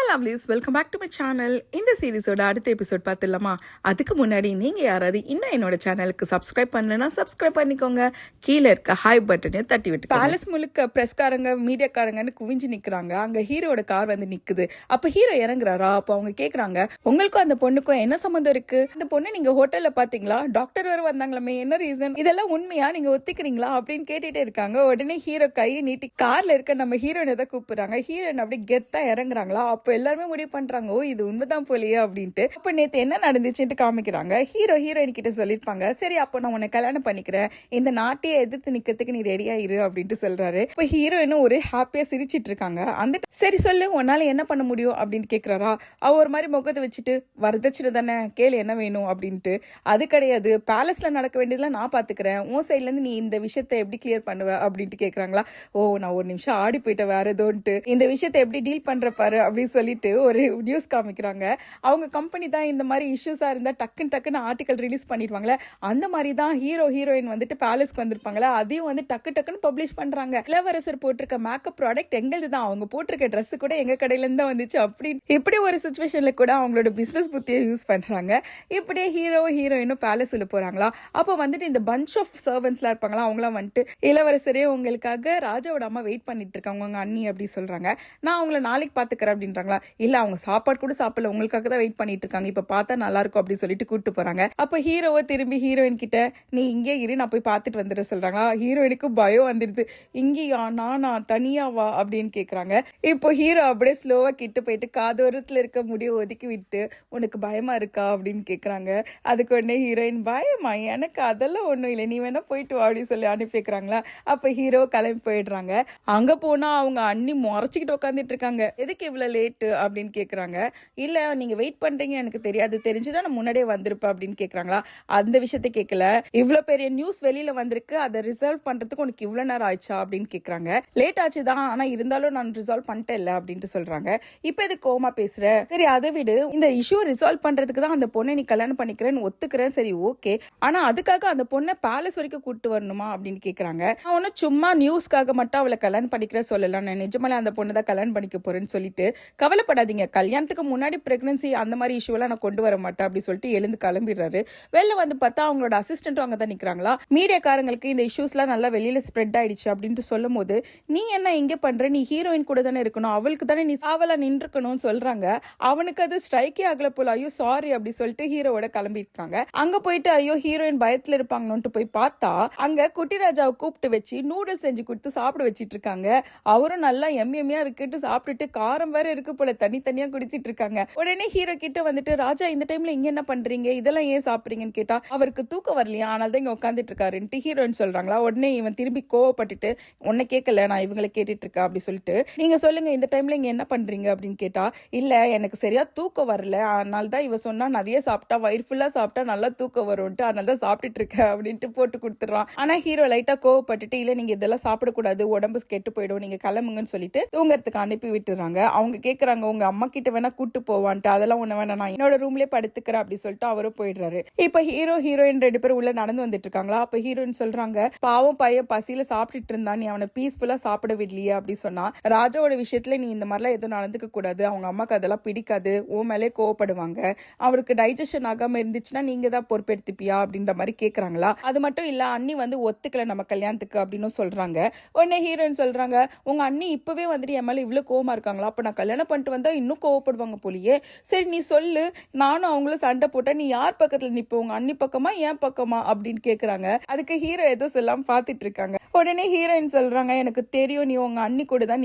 Lovelies, welcome back to my channel. இந்த சீரிஸோட அடுத்த எபிசோட் பார்த்துடலாமா? அதுக்கு முன்னாடி நீங்கள் யாராவது இன்னும் என்னோட சேனலுக்கு சப்ஸ்கிரைப் பண்ணலன்னா சப்ஸ்கிரைப் பண்ணிக்கோங்க. கீழே இருக்க ஹாய் பட்டனை தட்டி விட்டு பேலஸ் முழுக்க ப்ரெஸ்காரங்க மீடியாக்காரங்கன்னு குவிஞ்சு நிற்கிறாங்க. அங்கே ஹீரோட கார் வந்து நிற்குது. அப்போ ஹீரோ இறங்குறாரா? அப்போ அவங்க கேட்குறாங்க, உங்களுக்கும் அந்த பொண்ணுக்கும் என்ன சம்மந்தம் இருக்கு? அந்த பொண்ணு நீங்கள் ஹோட்டலில் பார்த்தீங்களா? டாக்டர் வேறு வந்தாங்களாமே, என்ன ரீசன்? இதெல்லாம் உண்மையா? நீங்கள் ஒத்துக்கிறீங்களா அப்படின்னு கேட்டுட்டே இருக்காங்க. உடனே ஹீரோ கையை நீட்டி காரில் இருக்க நம்ம ஹீரோயினை தான் கூப்பிடுறாங்க. ஹீரோயின் அப்படி கெத்தா இறங்குறாங்களா? அப்போ எல்லாருமே முடிவு பண்றாங்க, ஓ இது உண்மைதான் போலியே அப்படின்ட்டு. அப்ப நேத்து என்ன நடந்துச்சுன்னு காமிக்கிறாங்க. ஹீரோயின் கிட்ட சொல்லிருப்பாங்க, சரி அப்போ நான் உன்னை கல்யாணம் பண்ணிக்கிறேன், இந்த நாட்டையே எதிர்த்து நிக்கிறதுக்கு நீ ரெடியா இரு அப்படின்ட்டு சொல்றாரு. இப்ப ஹீரோயினும் ஒரு ஹாப்பியா சிரிச்சிட்டு இருக்காங்க. அந்த சரி சொல்லு, உன்னால என்ன பண்ண முடியும் அப்படின்னு கேக்குறாரா. அவ ஒரு மாதிரி முகத்தை வச்சுட்டு, வரதட்சணை தானே, கேளு என்ன வேணும் அப்படின்ட்டு. அது கிடையாது, பேலஸ்ல நடக்க வேண்டியதுல நான் பாத்துக்கிறேன், உன் சைட்ல இருந்து நீ இந்த விஷயத்த எப்படி கிளியர் பண்ணுவ அப்படின்ட்டு கேக்குறாங்களா. ஓ நான் ஒரு நிமிஷம் ஆடி போயிட்டேன் வேற ஏதோன்ட்டு, இந்த விஷயத்த எப்படி டீல் பண்ற பாரு அப்படின்னு சொல்லிட்டு ஒரு நியூஸ் காமிக்கிறாங்க. அவங்க கம்பெனி தான் இந்த மாதிரி இஷ்யூஸா இருந்தா டக்குன்னு ஆர்டிகல் ரிலீஸ் பண்ணிடுவாங்களே, அந்த மாதிரி தான் ஹீரோயின் வந்துட்டு பேலஸ்க்கு வந்திருப்பாங்களே, அதையும் வந்து டக்குன்னு பப்ளிஷ் பண்றாங்க. இளவரசர் போட்டிருக்க மேக்கப் ப்ராடக்ட் எங்களுது தான், அவங்க போட்டிருக்க ட்ரெஸ் கூட எங்க கடையில இருந்து தான் வந்துச்சு அப்படின்னு. இப்படி ஒரு சுச்சுவேஷன்ல கூட அவங்களோட பிசினஸ் புத்தியை யூஸ் பண்றாங்க. இப்படியே ஹீரோயினும் பேலஸ் உள்ள போறாங்களா. அப்போ வந்துட்டு இந்த பஞ்ச் ஆஃப் சர்வன்ஸ்லாம் இருப்பாங்களா, அவங்களாம் வந்துட்டு இளவரசரே உங்களுக்காக ராஜாவோட அம்மா வெயிட் பண்ணிட்டு இருக்காங்க உங்க அண்ணி அப்படி சொல்றாங்க. நான் அவங்கள நாளைக்கு பாத்துக்கிறேன் அப்படின்றாங்களா. இல்ல அவங்க சாப்பாடு கூட சாப்பிடல, உங்களுக்காக தான் வெயிட் பண்ணிட்டு இருக்காங்க, இப்ப பார்த்தா நல்லா இருக்கும் அப்படின்னு சொல்லிட்டு கூப்பிட்டு போறாங்க. அப்ப ஹீரோவை திரும்பி ஹீரோயின் கிட்ட, நீ இங்கே இரு நான் போய் பார்த்துட்டு வந்துட சொல்றாங்களா. ஹீரோயினுக்கு பயம் வந்துடுது, இங்கேயா நானா தனியாவா அப்படின்னு கேக்குறாங்க. இப்போ ஹீரோ அப்படியே ஸ்லோவா கிட்ட போயிட்டு காதோரத்துல இருக்க முடிய ஒதுக்கி விட்டு, உனக்கு பயமா இருக்கா அப்படின்னு கேக்குறாங்க. அதுக்கு உடனே ஹீரோயின், பயமா? எனக்கு அதெல்லாம் ஒண்ணும் இல்லை, நீ வேணா போயிட்டு வா அப்படின்னு சொல்லி அனுப்பி வைக்கிறாங்களா. அப்ப ஹீரோ கிளம்பி போயிடுறாங்க. அங்க போனா அவங்க அண்ணி முறைச்சிக்கிட்டு உட்காந்துட்டு இருக்காங்க. எதுக்கு இவ்வளவு லேட்டு அப்படின்னு கேக்குறாங்க. இல்ல நீங்க வெயிட் பண்றீங்கன்னு எனக்கு தெரியாது, தெரிஞ்சுதான் நான் முன்னாடியே வந்திருப்பேன் அப்படின்னு கேக்குறாங்களா. அந்த விஷயத்த கேட்கல, இவ்வளவு பெரிய நியூஸ் வெளியில வந்திருக்கு, அதை ரிசால்வ் பண்றதுக்கு உனக்கு இவ்வளவு நேரம் ஆயிடுச்சா அப்படின்னு கேக்குறாங்க. லேட் ஆச்சுதான், ஆனா இருந்தாலும் நான் ரிசால்வ் பண்ணிட்டேன் இல்ல அப்படின்ட்டு சொல்றாங்க. இப்ப எது கோமா பேசுற? சரி அதை விடு, இந்த இஷ்யூ ரிசால்வ் பண்றதுக்கு தான் அந்த பொண்ணை நீ கல்யாணம் பண்ணிக்கிறேன்னு ஒத்துக்கிறேன், சரி ஓகே, ஆனா அதுக்காக அந்த பொண்ணை பேலஸ் வரைக்கும் கூட்டு வரணுமா அப்படின்னு கேக்குறாங்க. நான் ஒன்னும் சும்மா நியூஸ்க்காக மட்டும் அவளை கல்யாணம் பண்ணிக்கிற சொல்லலாம், நான் நிஜமாலே அந்த பொண்ணை தான் கல்யாணம் பண்ணிக்க போறேன்னு சொல்லிட்டு, கவலைப்படாதீங்க, கல்யாணத்துக்கு முன்னாடி பிரெக்னன்சி அந்த மாதிரி இஷ்யூலாம் நான் கொண்டு வர மாட்டேன் அப்படி சொல்லிட்டு எழுந்து கிளம்பிடுறாரு. வெளில வந்து பார்த்தா அவங்களோட அசிஸ்டன்ட்டும் அங்கே தான் நிற்கிறாங்களா. மீடியாக்காரங்களுக்கு இந்த இஷ்யூஸ்லாம் நல்லா வெளியில ஸ்ப்ரெட் ஆயிடுச்சு அப்படின்ட்டு சொல்லும் போது, நீ என்ன இங்கே பண்ற, நீ ஹீரோயின் கூட தானே இருக்கணும், அவளுக்கு தானே நீ சாவலா நின்றுக்கணும்னு சொல்றாங்க. அவனுக்கு அது ஸ்ட்ரைக்கே ஆகல போல. ஐயோ சாரி அப்படி சொல்லிட்டு ஹீரோவோட கிளம்பிருக்காங்க. அங்க போயிட்டு ஐயோ ஹீரோயின் பயத்துல இருப்பாங்கன்னு போய் பார்த்தா அங்க குட்டி ராஜாவை கூப்பிட்டு வச்சு நூடுல்ஸ் செஞ்சு கொடுத்து சாப்பிட வச்சிட்டு இருக்காங்க. அவரும் நல்லா எம்எம்மியா இருக்குட்டு சாப்பிட்டுட்டு, காரம் வேற இருக்கு போல, தனித்தனியா குடிச்சிட்டு இருக்காங்க. உடனே ஹீரோ கிட்ட வந்துட்டு, ராஜா இந்த டைம்ல இங்க என்ன பண்றீங்க, இதெல்லாம் ஏன் சாப்பிடுறீங்கன்னு கேட்டா, அவருக்கு தூக்கம் வரலையா, அதனால தான் இங்க உட்காந்துட்டு இருக்காருன்ட்டு ஹீரோயின் சொல்றாங்களா. உடனே இவன் திரும்பி கோவப்பட்டுட்டு, உன்னை கேட்கல நான் இவங்களை கேட்டுட்டு இருக்கா அப்படி சொல்லிட்டு, நீங்க சொல்லுங்க இந்த டைம்ல இங்க என்ன பண்றீங்க அப்படின்னு கேட்டா, இல்ல எனக்கு சரியா தூக்கம் வரல, அதனால தான் இவ சொன்னா நிறைய சாப்பிட்டா வயிறு ஃபுல்லா சாப்பிட்டா நல்லா தூக்கம் வரும்ட்டு, அதனால தான் சாப்பிட்டுட்டு இருக்க அப்படின்ட்டு போட்டு கொடுத்துறான். ஆனா ஹீரோ லைட்டா கோவப்பட்டுட்டு, இல்ல நீங்க இதெல்லாம் சாப்பிடக்கூடாது, உடம்பு கெட்டு போயிடும், நீங்க கிளம்புங்கன்னு சொல்லிட்டு தூங்கறதுக்கு அனுப்பி விட்டுறாங்க. அவங்க கேக்குறாங்க, உங்க அம்மா கிட்ட வேணா கூட்டு போவான்ட்டு, அதெல்லாம் ஒண்ணு வேணா, நான் என்னோட ரூம்லயே படுத்துக்கிறேன் அப்படி சொல்லிட்டு அவரும் போயிடுறாரு. இப்ப ஹீரோயின் 2 பேரும் உள்ள நடந்து வந்துட்டு இருக்காங்களா. அப்ப ஹீரோயின் சொல்றாங்க, பாவம் பையன் பசியில சாப்பிட்டுட்டு இருந்தான், நீ அவனை பீஸ்ஃபுல்லா சாப்பிட விடலையே அப்படி சொன்னா. ராஜாவோட விஷயத்துல நீ இந்த மாதிரிலாம் எதுவும் நடந்துக்க கூடாது, அவங்க அம்மாக்கு அதெல்லாம் பிடிக்காது, உன் மேலே கோவப்படுவாங்க, அவருக்கு டைஜஷன் ஆகாம இருந்துச்சுன்னா நீங்க தான் பொறுப்பெடுத்துப்பியா அப்படின்ற மாதிரி கேக்குறாங்களா. அது மட்டும் இல்ல அண்ணி வந்து ஒத்துக்கல நம்ம கல்யாணத்துக்கு அப்படின்னு சொல்றாங்க. உடனே ஹீரோயின் சொல்றாங்க, உங்க அண்ணி இப்பவே வந்துட்டு என் மேல இவ்வளவு கோவமா இருக்காங்களா, அப்ப நான் கல்யாணம் பண்ணிட்டு வந்தா இன்னும் கோவப்படுவாங்க போலியே, சரி நீ சொல்லு, நானும் அவங்களும் சண்டை போட்டா நீ யார் பக்கத்துல நிப்ப, உங்க அண்ணி பக்கமா என் பக்கமா அப்படின்னு கேக்குறாங்க. அதுக்கு ஹீரோ எதுவும் சொல்லாம பாத்துட்டு இருக்காங்க. உடனே ஹீரோயின் சொல்றாங்க, எனக்கு தெரியும் நீ உங்க அண்ணி கூட தான்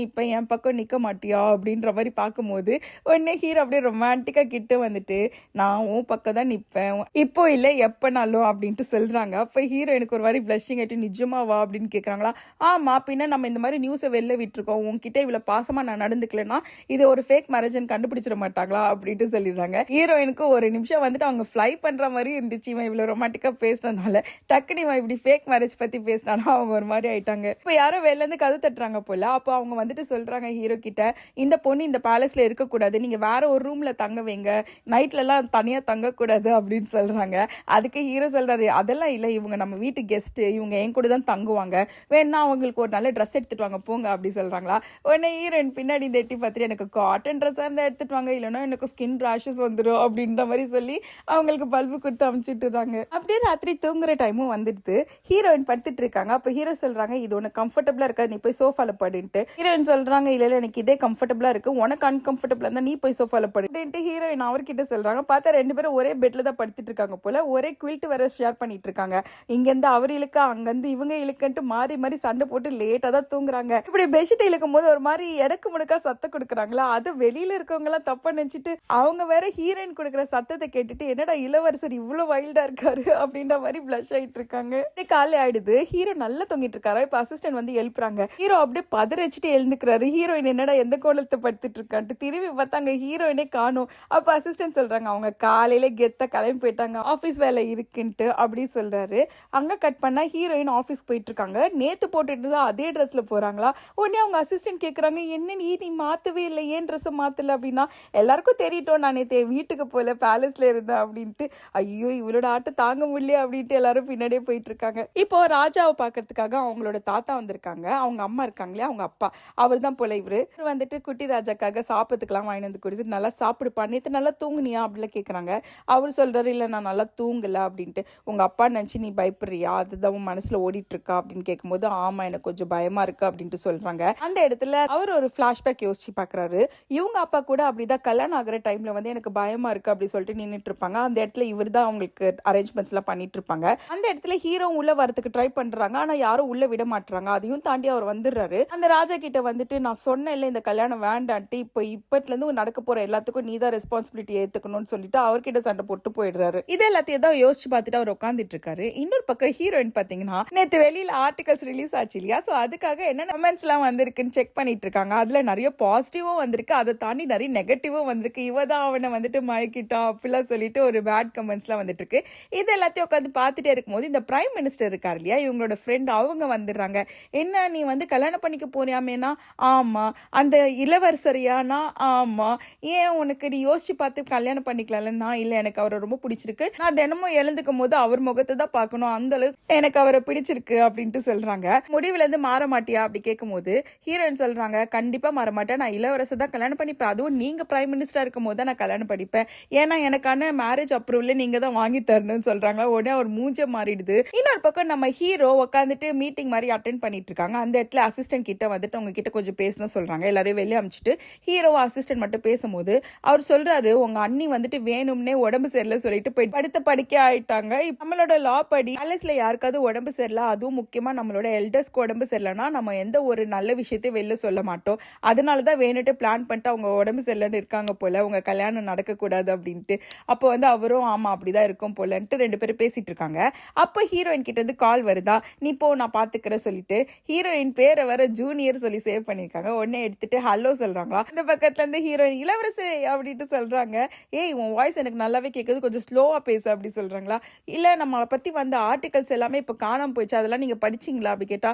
நிப்ப, என் பக்கம் நிக்க மாட்டியா அப்படின்ற மாதிரி பார்க்கும்போது, உடனே ஹீரோ அப்படியே ரொமான்டிக்கா கிட்ட வந்துட்டு, நான் உன் பக்கம் தான் நிப்பேன், இப்போ இல்ல எப்பனாலும் அப்படின்ட்டு சொல்றாங்க. அப்ப ஹீரோ எனக்கு ஒரு மாதிரி பிளஷிங் ஆயிட்டு, நிஜமாவா அப்படின்னு கேக்குறாங்களா. ஆமா பின்ன நம்ம இந்த மாதிரி நியூஸை வெளில விட்டுருக்கோம், உன்கிட்ட இவ்வளவு பாசமா நான் நடந்துக்கலன்னா இது ஒரு ஃபேக் மேரேஜ்னு கண்டுபிடிச்சிட மாட்டாங்களா அப்படின்ட்டு சொல்லிடுறாங்க. ஹீரோயினுக்கு ஒரு நிமிஷம் வந்துட்டு அவங்க ஃப்ளை பண்ற மாதிரி இருந்துச்சு, இவன் இவ்வளவு ரொமான்டிக்கா பேசினதுனால. டக்குனு இவன் இப்படி ஃபேக் மேரேஜ் பத்தி பேசினாலும் அவங்க ஒரு மாதிரி ஆயிட்டாங்க. இப்ப யாரோ வெளில இருந்து கதை தட்டுறாங்க போல. அப்போ அவங்க வந்துட்டு சொல்றாங்க ஹீரோ கிட்ட, இந்த பொண்ணு இந்த பேலஸ்ல இருக்கக்கூடாது, நீங்க வேற ஒரு ரூம்ல தங்க வைங்க, நைட்ல எல்லாம் தனியா தங்கக்கூடாது அப்படின்னு சொல்றாங்க. அதுக்கு ஹீரோ சொல்றாரு, அதெல்லாம் இல்ல, இவங்க நம்ம வீட்டு கெஸ்ட், இவங்க என் கூட தான் தங்குவாங்க, வேணா அவங்களுக்கு ஒரு நல்ல ட்ரெஸ் எடுத்துட்டு வாங்க போங்க அப்படி சொல்றாங்களா. உடனே ஹீரோயின் பின்னாடி இந்த எட்டி பார்த்துட்டு, எனக்கு காட்டன் ட்ரெஸ்ஸாக இருந்தால் எடுத்துட்டு வாங்க, இல்லைன்னா எனக்கு ஸ்கின் ரேஷஸ் வந்துடும் அப்படின்ற மாதிரி சொல்லி அவங்களுக்கு பல்பு கொடுத்து அமுச்சுட்டுறாங்க. அப்படியே ராத்திரி தூங்குற டைமும் வந்துடுது. ஹீரோயின் படுத்துட்டு இருக்காங்க. அப்போ ஹீரோ சொல்றாங்க இது உனக்கு கம்ஃபர்டபுளா இருக்காது, நீ போய் சோஃபால படுன்ட்டு. ஹீரோயின் சொல்றாங்க இல்ல இல்ல எனக்கு இதே கம்ஃபர்டபுளா இருக்கு, உனக்கு அன்கம்ஃபர்டபுளா இருந்தா நீ போய் சோஃபால படுன்ட்டு ஹீரோயின் அவர்கிட்ட சொல்றாங்க. பார்த்தா ரெண்டு பேரும் ஒரே பெட்ல தான் படுத்துட்டு இருக்காங்க போல, ஒரே குவில்ட் வேற ஷேர் பண்ணிட்டு இருக்காங்க. இங்கிருந்து அவர் இழுக்க அங்கிருந்து இவங்க இழுக்கன்ட்டு மாறி மாறி சண்டை போட்டு லேட்டா தான் தூங்குறாங்க. இப்படி பெட்ஷீட் இழுக்கும் போது ஒரு மாதிரி எடக்கு முடுக்கா சத்தம் கொடுக்குறாங்களா, அது வெளியில இருக்கவங்க எல்லாம் தப்பா நினைச்சிட்டு அவங்க வேற ஹீரோயின் கொடுக்குற சத்தத்தை கேட்டுட்டு என்னடா இளவரசர் இவ்வளவு வைல்டா இருக்காரு அப்படின்ற மாதிரி பிளஷ் ஆயிட்டு இருக்காங்க. காலை ஆயிடுது. ஹீரோ நல்லா தொங்கிட்டு இருக்காரு. இப்ப அசிஸ்டன்ட் வந்து எழுப்புறாங்க. ஹீரோ அப்படியே பதறச்சிட்டு எழுந்துக்கிறாரு. ஹீரோயின் என்னடா எந்த கோலத்தை படுத்துட்டு இருக்கான்ட்டு திரும்பி பார்த்தாங்க ஹீரோயினே காணும். அப்ப அசிஸ்டன்ட் சொல்றாங்க அவங்க காலையில கெத்த கிளம்பி போயிட்டாங்க, ஆபீஸ் வேலை இருக்குன்ட்டு அப்படி சொல்றாரு. அங்க கட் பண்ணா ஹீரோயின் ஆபீஸ் போயிட்டு இருக்காங்க. நேத்து போட்டுட்டு அதே ட்ரெஸ்ல போறாங்களா. உடனே அவங்க அசிஸ்டன்ட் கேக்குறாங்க என்ன நீ மாத்தவே இல்லை, ஏன் ட்ரெஸ் மாத்தல அப்படின்னா, எல்லாருக்கும் தெரியட்டும் நான் நேற்று வீட்டுக்கு போல பேலஸ்ல இருந்தேன் அப்படின்ட்டு. ஐயோ இவளோட ஆட்டம் தாங்க முடியல அப்படின்ட்டு எல்லாரும் பின்னாடியே போயிட்டு இருக்காங்க. இப்போ ராஜாவை பாக்குறதுக்காக அவங்களோட தாத்தா வந்திருக்காங்க. அவங்க அம்மா இருக்காங்களே அவங்க அப்பா, அவர் தான் போல இவரு வந்துட்டு குட்டி ராஜாக்காக சாப்பிட்டுக்கலாம் வாங்கி வந்து குடிச்சிட்டு நல்லா சாப்பிடுப்பா, நேற்று நல்லா தூங்குனியா அப்படிலாம் கேட்குறாங்க. அவர் சொல்றாரு இல்லை நான் நல்லா தூங்கல அப்படின்ட்டு. உங்க அப்பா நினச்சி நீ பயப்படுறியா, அதுதான் உன் மனசுல ஓடிட்டு இருக்கா அப்படின்னு கேட்கும்போது ஆமா எனக்கு கொஞ்சம் பயமா இருக்கு அப்படின்ட்டு சொல்றாங்க. அந்த இடத்துல அவர் ஒரு பிளாஷ்பேக் யோசிச்சு பாக்குறாரு. இவங்க அப்பா கூட அப்படிதான் கல்யாணம் ஆகிற டைம்ல வந்து எனக்கு பயமா இருக்கு அப்படி சொல்லிட்டு நின்றுட்டு இருப்பாங்க. அந்த இடத்துல இவர் தான் அவங்களுக்கு அரேஞ்ச்மெண்ட்ஸ் எல்லாம் பண்ணிட்டு இருப்பாங்க. அந்த இடத்துல ஹீரோ உள்ள வரதுக்கு ட்ரை பண்றாங்க, ஆனா யாரும் உள்ள விட மாட்டாங்க. அதையும் தாண்டி அவர் வந்துடுறாரு. அந்த ராஜா கிட்ட வந்துட்டு நான் சொன்னேன்ல இந்த கல்யாணம் வேண்டான்ட்டு, இப்பத்துல இருந்து நடக்க போற எல்லாத்துக்கும் நீ தான் ரெஸ்பான்சிபிலிட்டி ஏத்துக்கணும்னு சொல்லிட்டு அவர்கிட்ட சண்டை போட்டு போயிடுறாரு. இது எல்லாத்தையும் தான் யோசிச்சு பார்த்துட்டு அவர் உட்காந்துட்டு இருக்காரு. இன்னொரு பக்கம் ஹீரோயின் பாத்தீங்கன்னா நேற்று வெளியில ஆர்டிகல்ஸ் ரிலீஸ் ஆச்சு இல்லையா, சோ அதுக்காக என்ன கமெண்ட்ஸ் எல்லாம் வந்திருக்குன்னு செக் பண்ணிட்டு இருக்காங்க. அதுல நிறைய பாசிட்டிவும் வந்திருக்கு, அதை தாண்டி நிறைய நெகட்டிவும் வந்திருக்கு. இவதான் அவனை வந்துட்டு மயக்கிட்டா அப்படிலாம் சொல்லிட்டு ஒரு பேட் கமெண்ட்ஸ் எல்லாம் வந்துட்டு இருக்கு. இது எல்லாத்தையும் உட்காந்து பார்த்துட்டே இருக்கும்போது இந்த பிரைம் மினிஸ்டர் இருக்காரு இல்லையா, இவங்களோட ஃப்ரெண்ட் அவங்க வந்துடுறாங்க. என்ன நீ வந்து கல்யாணம் பண்ணிக்க போறியாமேனா, ஆமா. அந்த இளவரசரியானா, ஆமா. ஏன் உனக்கு நீ யோசிச்சு பார்த்து கல்யாணம் பண்ணிக்கலாம்னா, இல்ல எனக்கு அவரை ரொம்ப பிடிச்சிருக்கு, நான் தினமும் எழுந்துக்கும் போது அவர் முகத்தை தான் பார்க்கணும், அந்த அளவுக்கு எனக்கு அவரை பிடிச்சிருக்கு அப்படின்ட்டு சொல்றாங்க. முடிவுல இருந்து மாற மாட்டியா அப்படி கேட்கும் போது ஹீரோயின் சொல்றாங்க கண்டிப்பா மாற மாட்டேன், நான் இளவரசர் தான் கல்யாணம் பண்ணிப்பேன், அதுவும் நீங்க பிரைம் மினிஸ்டரா இருக்கும் போது தான் நான் கல்யாணம் பண்ணிப்பேன், ஏன்னா எனக்கான மேரேஜ் அப்ரூவல் நீங்க தான் வாங்கி தரணும்னு சொல்றாங்க. உடனே அவர் மூஞ்ச மாறிடுது. இன்னொரு பக்கம் நம்ம ஹீரோ உட்காந்துட்டு மீட்டிங் மாதிரி அட்டென்ட் பண்ணிட்டு இருக்காங்க. அந்த இடத்துல அசிஸ்டன்ட் கிட்ட வந்துட்டு உங்ககிட்ட கொஞ்சம் பேசணும் சொல்றாங்க. எல்லாரையும் வெளியே அமிச்சிட்டு ஹீரோ அசிஸ்டன்ட் மட்டும் பேசும்போது அவர் சொல்றாரு உங்க அண்ணி வந்துட்டு வேணும்னே உடம்பு சரியில்லை சொல்லிட்டு போய் படுத்த படுக்கே ஆயிட்டாங்க. நம்மளோட லா படி பேலஸ்ல யாருக்காவது உடம்பு சரியில்லை, அதுவும் முக்கியமா நம்மளோட எல்டர்ஸ்க்கு உடம்பு சரியில்லைன்னா நம்ம எந்த ஒரு நல்ல விஷயத்தையும் வெளில சொல்ல மாட்டோம். அதனாலதான் வேணுட்டு பிளான் பண்ணிட்டு அவங்க உடம்பு சரியில்லைன்னு இருக்காங்க போல, உங்க கல்யாணம் நடக்கக்கூடாது அப்படின்ட்டு. அப்போ வந்து அவரும் ஆமா அப்படிதான் இருக்கும் போலன்ட்டு ரெண்டு பேரும் பேசிட்டு இருக்காங்க. அப்போ ஹீரோயின் கிட்ட இருந்து கால் வருதா, நீ போ நான் பாத்துக்கிறேன் சொல்லிட்டு ஹீரோயின் பேரை வர ஜூனியர் சொல்லி சேவ் பண்ணிருக்காங்க. உடனே எடுத்துட்டு ஹலோ சொல்றாங்களா. இந்த பக்கத்துல இருந்து ஹீரோயின் இளவரசி அப்படின்ட்டு சொல்றாங்க. ஏய் உன் வாய்ஸ் எனக்கு நல்லாவே கேட்குது, கொஞ்சம் ஸ்லோவா பேசு அப்படி சொல்றாங்களா. இல்ல நம்ம பத்தி வந்த ஆர்டிகல்ஸ் எல்லாமே இப்ப காணாம போயிடுச்சு, அதெல்லாம் நீங்க படிச்சீங்களா அப்படி கேட்டா,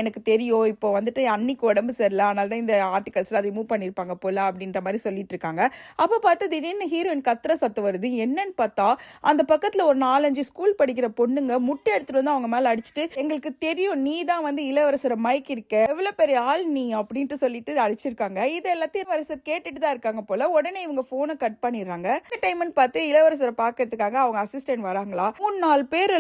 எனக்கு தெரியும், இப்போ வந்துட்டு அன்னைக்கு உடம்பு சரியில்லை அதனால தான் இந்த ஆர்டிகல்ஸ் எல்லாம் ரிமூவ் பண்ணிருப்பாங்க போல அப்படின்ற மாதிரி சொல்லிட்டு இருக்காங்க. அப்ப பார்த்து திடீர்னு ஹீரோயின் கத்துற சத்தம் வருது. என்னன்னு பார்த்தா அந்த பக்கத்துல ஒரு 4-5 ஸ்கூல் படிக்கிற பொண்ணுங்க முட்டை எடுத்துட்டு வந்து அவங்க மேல அடிச்சுட்டு எங்களுக்கு தெரியும் நீ தான் வந்து இளவரசரை மயக்கி இருக்க, எவ்வளவு பெரிய ஆள் நீ அப்படின்ட்டு சொல்லிட்டு அடிச்சிருக்காங்க. இது எல்லாத்தையும் இளவரசர் கேட்டுட்டு தான் இருக்காங்க போல. உடனே இவங்க போனை கட் பண்ணிடுறாங்க. இந்த டைம்னு பார்த்து இளவரசரை பாக்கிறதுக்காக அவங்க அசிஸ்டன்ட் வராங்களா. 3-4 பேர்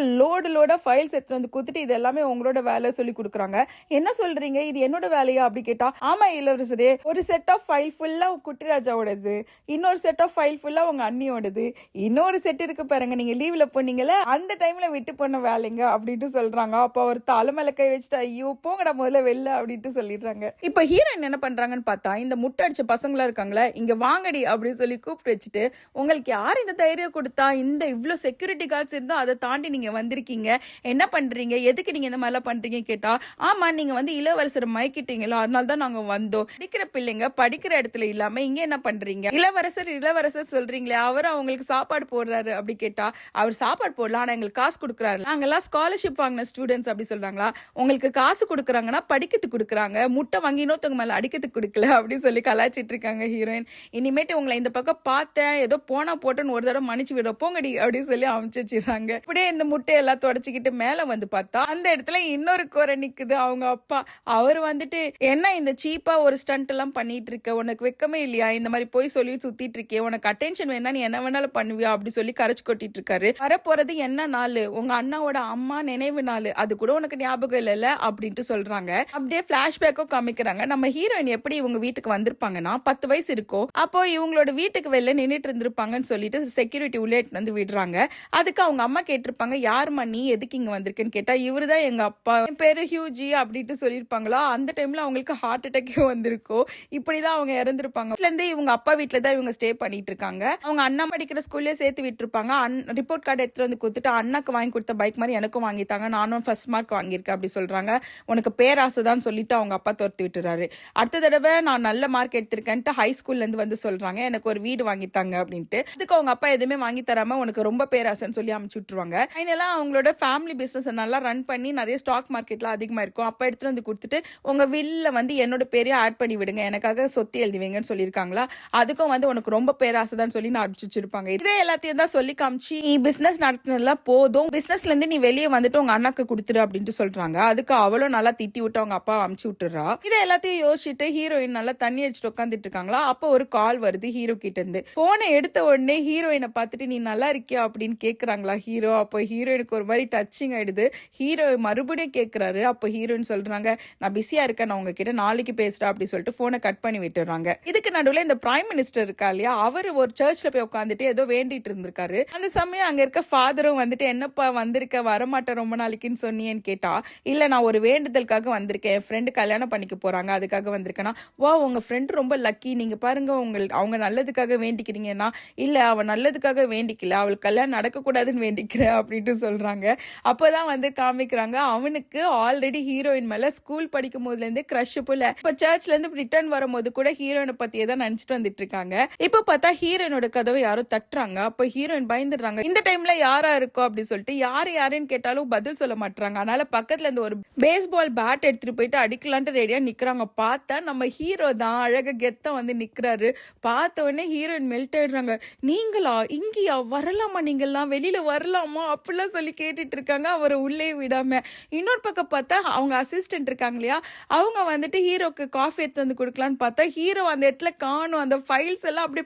லோடா ஃபைல்ஸ் எடுத்து வந்து குடுத்துட்டு இது எல்லாமே உங்களோட வேலை சொல்லி கொடுக்குறாங்க. என்ன சொல்றீங்க இது என்னோட வேலையா அப்படி கேட்டா, ஆமா இளவரசரே, ஒரு செட் ஆஃப் ஃபைல் ஃபுல்லா குட்டி ராஜாவோடது, இன்னொரு செட் ஆஃப் ஃபைல் ஃபுல்லா உங்க அண்ணியோடது, இன்னொரு செட் இருக்கு பாருங்க நீங்க லீவ்ல போனீங்கல்ல அந்த டைம்ல விட்டு போன வேலைங்க அப்படின்ட்டு சொல்றாங்க. அப்ப அவர் தலைமையில கை வச்சுட்டு ஐயோ போங்கடா முதல்ல வெளில அப்படின்ட்டு சொல்லிடுறாங்க. இப்ப ஹீரோயின் என்ன பண்றாங்கன்னு பார்த்தா இந்த முட்டை அடிச்ச பசங்களா இருக்காங்களே இங்க வாங்கடி அப்படின்னு சொல்லி கூப்பிட்டு வச்சுட்டு, உங்களுக்கு யார் இந்த தைரியம் கொடுத்தா, இந்த இவ்வளவு செக்யூரிட்டி கார்ட்ஸ் இருந்தோ அதை தாண்டி நீங்க வந்திருக்கீங்க, என்ன பண்றீங்க, எதுக்கு நீங்க இந்த மாதிரிலாம் பண்றீங்க கேட்டா, ஆமா நீங்க வந்து இளவரசரை மயக்கிட்டீங்களா அதனால தான் நாங்க வந்தோம், படிக்கிற பிள்ளைங்க படிக்கிற இடத்துல இல்லாம இங்க என்ன பண்றீங்க, இளவரசர் சொல்றீங்களே அவர் அவங்களுக்கு சாப்பாடு போடுறாரு அப்படி கேட்டா, அவர் சாப்பாடு போடலாம் ஆனா எங்களுக்கு காசு கொடுக்குறாரு, நாங்கெல்லாம் ஸ்காலர்ஷிப் வாங்கின ஸ்டூடெண்ட்ஸ் அப்படி சொல்றாங்களா, உங்களுக்கு காசு கொடுக்குறாங்கன்னா படிக்கிறதுக்கு கொடுக்குறாங்க, முட்டை வாங்கி இன்னொருத்தவங்க மேல அடிக்கிறதுக்கு கொடுக்கல அப்படின்னு சொல்லி கலாச்சிட்டு இருக்காங்க ஹீரோயின். இனிமேட்டு உங்களை இந்த பக்கம் பார்த்தேன் ஏதோ போனா போட்டோன்னு ஒரு தடவை மன்னிச்சு விட போங்கடி அப்படின்னு சொல்லி அமைச்சு வச்சிடறாங்க. இப்படியே இந்த முட்டை எல்லாம் தொடச்சிக்கிட்டு மேல வந்து பார்த்தா அந்த இடத்துல இன்னொரு குறை நிக்குது. அவங்க அப்பா அவர் வந்துட்டு என்ன இந்த சீப்பா ஒரு ஸ்டண்ட் எல்லாம் பண்ணிட்டு இருக்க, இருக்க, உனக்கு வெக்கமே இல்லையா, இந்த மாதிரி போய் சொல்லி சுத்திட்டு இருக்கே, உனக்கு அட்டென்ஷன் வேணா நீ என்ன வேணாலும் பண்ணுவியா அப்படி சொல்லி கரைச்சு கொட்டிட்டு இருக்காரு. வரப்போறது என்ன நாள், உங்க அண்ணாவோட அம்மா நினைவு நாள், அது கூட உனக்கு ஞாபகம் இல்ல அப்படின்ட்டு சொல்றாங்க. அப்படியே பிளாஷ்பேக்கும் காமிக்கிறாங்க. நம்ம ஹீரோயின் எப்படி இவங்க வீட்டுக்கு வந்திருப்பாங்கன்னா 10 வயசு இருக்கும். அப்போ இவங்களோட வீட்டுக்கு வெளில நின்றுட்டு இருந்திருப்பாங்கன்னு சொல்லிட்டு செக்யூரிட்டி உள்ளே வந்து விடுறாங்க. அதுக்கு அவங்க அம்மா கேட்டிருப்பாங்க, யாரும்மா நீ, எதுக்கு இங்க வந்திருக்குன்னு கேட்டா, இவருதான் எங்க அப்பா, என் பேரு ஹியூஜி அப்படின்ட்டு சொல்லியிருப்பாங்களா. அந்த டைம்ல அவங்களுக்கு ஹார்ட் அட்டாக்கே வந்திருக்கும். இப்படிதான் அவங்க இறந்திருப்பாங்க. வீட்டுல இருந்து இவங்க அப்பா வீட்டுல தான் இவங்க ஸ்டே பண்ணிட்டு இருக்காங்க. அவங்க அண்ணா படிக்கிற ஸ்கூல்ல சேர்த்து விட்டுருப்பாங்க. ரிப்போர்ட் கார்டு எடுத்துட்டு வந்து கொடுத்துட்டு, அண்ணாக்கு வாங்கி கொடுத்த பைக் மாதிரி எனக்கும் வாங்கிட்டாங்க, நானும் ஃபர்ஸ்ட் மார்க் வாங்கியிருக்கேன் அப்படி சொல்றாங்க. உனக்கு பேராசைதான் சொல்லிட்டு அவங்க அப்பா துரத்தி விட்டுறாரு. அடுத்த தடவை நான் நல்ல மார்க் எடுத்திருக்கேன்ட்டு ஹை ஸ்கூல்ல இருந்து வந்து சொல்றாங்க, எனக்கு ஒரு வீடு வாங்கித்தாங்க அப்படின்ட்டு. அதுக்கு அவங்க அப்பா எதுவுமே வாங்கி தராம உனக்கு ரொம்ப பேராசைன்னு சொல்லி அமுச்சு விட்டுருவாங்க. ஃபைனலா அவங்களோட ஃபேமிலி பிசினஸ் நல்லா ரன் பண்ணி நிறைய ஸ்டாக் மார்க்கெட்ல அதிகமா இருக்கும். அப்ப எடுத்துட்டு வந்து கொடுத்துட்டு, உங்க வில்ல வந்து என்னோட பேரையும் ஆட் பண்ணி விடுங்க, எனக்காக சொத்து எழுதுவீங்கன்னு சொல்லியிருக்காங்களா. அதுக்கும் வந்து உனக்கு ரொம்ப பேராசைதான் சொல்லி நான் அடிச்சு வச்சிருப்பாங்க. இதே எல்லாத்தையும் தான் சொல்லி காமிச்சு, நீ பிசினஸ் நடத்தினதுல போதும், பிசினஸ்ல இருந்து நீ வெளியே வந்துட்டு உங்க அண்ணாக்கு கொடுத்துரு அப்படின்ட்டு சொல்றாங்க. அதுக்கு அவளும் நல்லா திட்டி விட்டு அவங்க அப்பா அமுச்சு விட்டுறா. இதை எல்லாத்தையும் யோசிச்சுட்டு ஹீரோயின் நல்லா தண்ணி அடிச்சுட்டு உட்காந்துட்டு இருக்காங்களா. அப்போ ஒரு கால் வருது ஹீரோ கிட்ட இருந்து. போனை எடுத்த உடனே ஹீரோயினை பார்த்துட்டு, நீ நல்லா இருக்கியா அப்படின்னு கேக்குறாங்களா ஹீரோ. அப்போ ஹீரோயினுக்கு ஒரு மாதிரி டச்சிங் ஆயிடுது. ஹீரோ மறுபடியும் கேட்கிறாரு. அப்போ ஹீரோயின் சொல்றாங்க, நான் பிஸியா இருக்கேன், நான் உங்ககிட்ட நாளைக்கு பேசுறேன் அப்படி சொல்லிட்டு போனை கட் பண்ணி விட்டுறாங்க. இதுக்கு நடுவில் இந்த பிரைம் மினிஸ்டர் இருக்கா இல்லையா, அவர் ஒரு சர்ச்ல போய் உட்காந்துட்டு ஏதோ வேண்டிட்டு இருந்திருக்காரு. அந்த சமயம் அங்க இருக்க ஃபாதரும் வந்துட்டு, என்னப்பா வந்திருக்க, வரமாட்டேன் ரொம்ப நாளைக்குன்னு சொன்னியன்னு கேட்டா, இல்ல நான் ஒரு வேண்டுதலுக்காக வந்திருக்கேன், என் ஃப்ரெண்டு கல்யாணம் பண்ணிக்க போறாங்க அதுக்காக வந்திருக்கேன்னா. வா, உங்க ஃப்ரெண்டு ரொம்ப லக்கி, நீங்க பாருங்க அவங்க நல்லதுக்காக வேண்டிக்கிறீங்கன்னா. இல்ல, அவன் நல்லதுக்காக வேண்டிக்கல, அவளுக்கு கல்யாணம் நடக்கக்கூடாதுன்னு வேண்டிக்கிறேன் அப்படின்ட்டு சொல்றாங்க. அப்பதான் வந்து காமிக்கிறாங்க, அவனுக்கு ஆல்ரெடி ஹீரோயின் மேல ஸ்கூல் படிக்கும் போதுல இருந்தே கிரஷ் போல. இப்ப சர்ச்ல இருந்து ரிட்டர்ன் வரும்போது கூட ஹீரோயினை பத்தியே தான் நினைச்சிட்டு வந்துட்டு இருக்காங்க. இப்ப பார்த்தா ஹீரோயினோட கதவை யாரோ தட்டுறாங்க. அப்ப ஹீரோயின் பயந்துடுறாங்க. இந்த டைம்ல யாரா இருக்கோ அப்படி சொல்லிட்டு யாருன்னு கேட்டாலும் பதில் சொல்ல மாட்டாங்க. அதனால பக்கத்துல இருந்து ஒரு பேஸ்பால் பேட் எடுத்துட்டு போயிட்டு அடிக்கலான்ட்டு ரெடியா நிக்கிறாங்க. பார்த்தா நம்ம ஹீரோ தான் அழக கெத்த வந்து நிக்கிறாரு. பார்த்த உடனே ஹீரோயின் மெல்ட் ஆயிடுறாங்க. நீங்களா, இங்கயா, வரலாமா, நீங்கெல்லாம் வெளியில வரலாமா அப்படிலாம் சொல்லி கேட்டுட்டு இருக்காங்க, அவரை உள்ளே விடாம. இன்னொரு பக்கம் பார்த்தா அவங்க அசிஸ்டன்ட் இருக்காங்க இல்லையா, அவங்க வந்துட்டு ஹீரோக்கு காஃபி எடுத்து வந்து கொடுக்கலான்னு பார்த்தா ஹீரோ அந்த இடத்துல காணும். அந்த ஃபைல்ஸ் எல்லாம் அப்படி